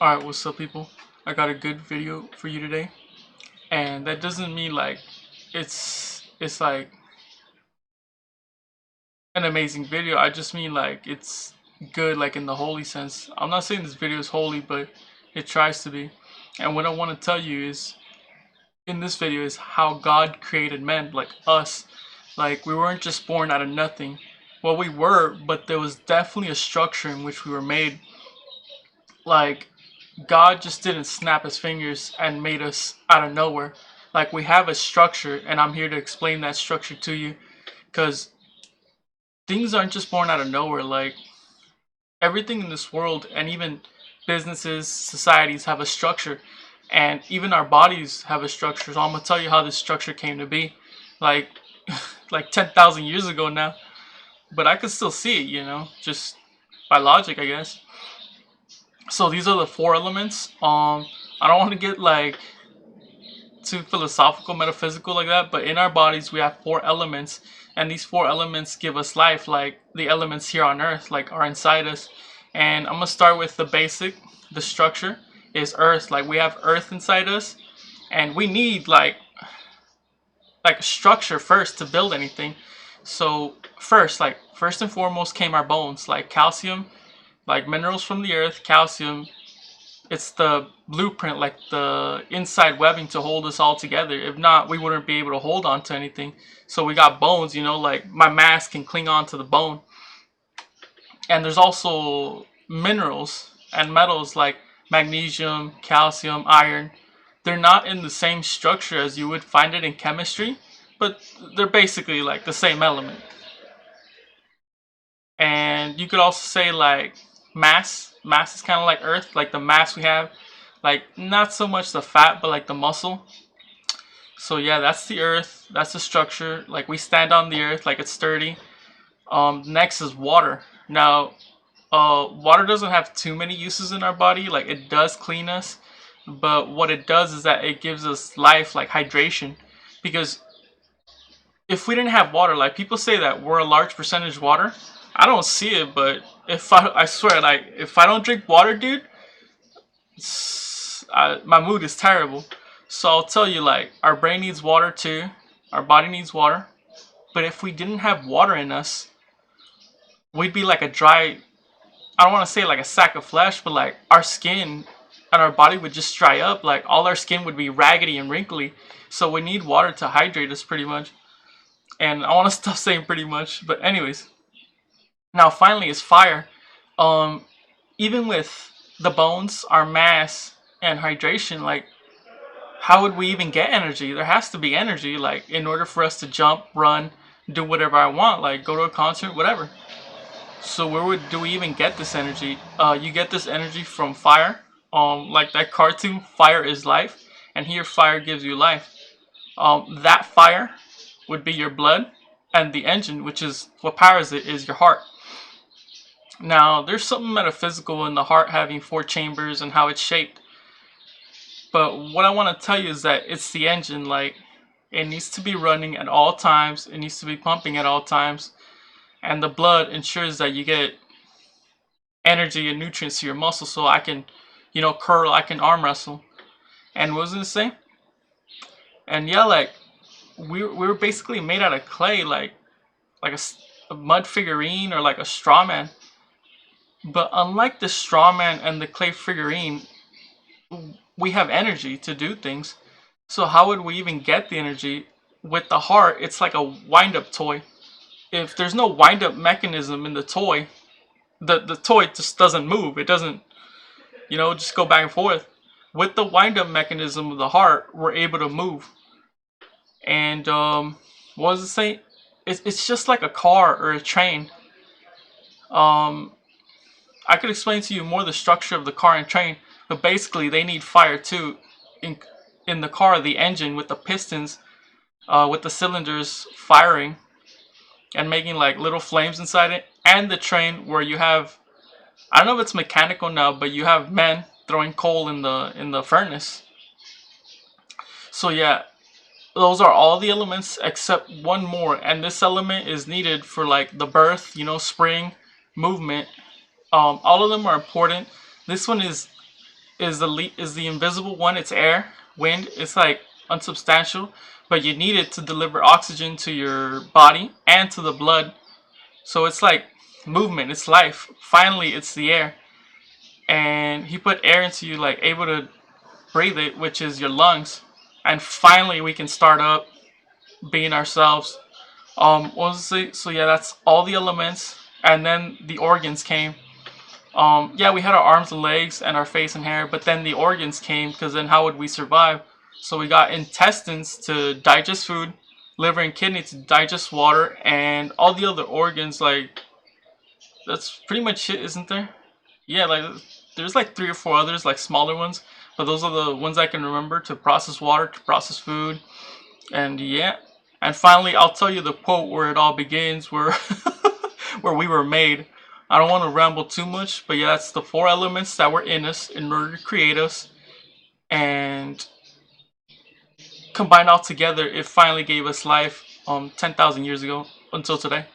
Alright, what's up people? I got a good video for you today. And that doesn't mean like it's like an amazing video. I just mean like it's good like in the holy sense. I'm not saying this video is holy, but it tries to be. And what I want to tell you is in this video is how God created men like us. Like we weren't just born out of nothing. Well, we were, but there was definitely a structure in which we were made. Like God just didn't snap his fingers and made us out of nowhere. Like we have a structure, and I'm here to explain that structure to you because things aren't just born out of nowhere. Like everything in this world, and even businesses, societies have a structure, and even our bodies have a structure. So I'm gonna tell you how this structure came to be, like like 10,000 years ago now. But I can still see it, just by logic, I guess. So these are the four elements. I don't want to get like too philosophical, metaphysical like that, but in our bodies we have four elements, and these four elements give us life, like the elements here on earth, like are inside us. And I'm gonna start with the basic. The structure is earth. Like we have earth inside us, and we need like a structure first to build anything. So first and foremost came our bones, like calcium, like minerals from the earth. Calcium, it's the blueprint, like the inside webbing to hold us all together. If not, we wouldn't be able to hold on to anything. So we got bones, like my mask can cling on to the bone. And there's also minerals and metals like magnesium, calcium, iron. They're not in the same structure as you would find it in chemistry, but they're basically like the same element. And you could also say like mass is kind of like earth, like the mass we have, like not so much the fat but like the muscle. So yeah, that's the earth, that's the structure. Like we stand on the earth, like it's sturdy. Next is water. Now water doesn't have too many uses in our body. Like it does clean us, but what it does is that it gives us life, like hydration. Because if we didn't have water, like people say that we're a large percentage water. I don't see it, but I swear, like if I don't drink water, dude, my mood is terrible. So I'll tell you, like our brain needs water too, our body needs water. But if we didn't have water in us, we'd be like a dry. I don't want to say like a sack of flesh, but like our skin and our body would just dry up. Like all our skin would be raggedy and wrinkly. So we need water to hydrate us, pretty much. And I want to stop saying pretty much, but anyways. Now finally is fire. Even with the bones, our mass, and hydration, like how would we even get energy? There has to be energy, like in order for us to jump, run, do whatever I want, like go to a concert, whatever. So do we even get this energy? You get this energy from fire. Like that cartoon, Fire is Life, and here fire gives you life. That fire would be your blood, and the engine, which is what powers it, is your heart. Now, there's something metaphysical in the heart having four chambers and how it's shaped. But what I want to tell you is that it's the engine. Like, it needs to be running at all times. It needs to be pumping at all times. And the blood ensures that you get energy and nutrients to your muscles, so I can, curl, I can arm wrestle. And what was I gonna say? And yeah, like, we were basically made out of clay, like a mud figurine or like a straw man. But unlike the straw man and the clay figurine, we have energy to do things. So how would we even get the energy? With the heart, it's like a wind-up toy. If there's no wind-up mechanism in the toy, the toy just doesn't move. It doesn't, just go back and forth. With the wind-up mechanism of the heart, we're able to move. And what does it say? It's just like a car or a train. I could explain to you more the structure of the car and train, but basically they need fire too. In the car, the engine with the pistons, with the cylinders firing and making like little flames inside it, and the train where you have, I don't know if it's mechanical now, but you have men throwing coal in the furnace. So yeah, those are all the elements except one more, and this element is needed for like the birth, spring, movement. All of them are important. This one is is the invisible one. It's air, wind. It's like unsubstantial, but you need it to deliver oxygen to your body and to the blood. So it's like movement. It's life. Finally, it's the air, and he put air into you, like able to breathe it, which is your lungs. And finally, we can start up being ourselves. What was it? So yeah, that's all the elements, and then the organs came. Yeah, we had our arms and legs and our face and hair, but then the organs came because then how would we survive? So we got intestines to digest food, liver and kidney to digest water, and all the other organs. Like that's pretty much it, isn't there? Yeah, like there's like three or four others, like smaller ones, but those are the ones I can remember to process water, to process food, and yeah. And finally, I'll tell you the quote where it all begins, where where we were made. I don't want to ramble too much, but yeah, that's the four elements that were in us in order to create us, and combined all together, it finally gave us life 10,000 years ago until today.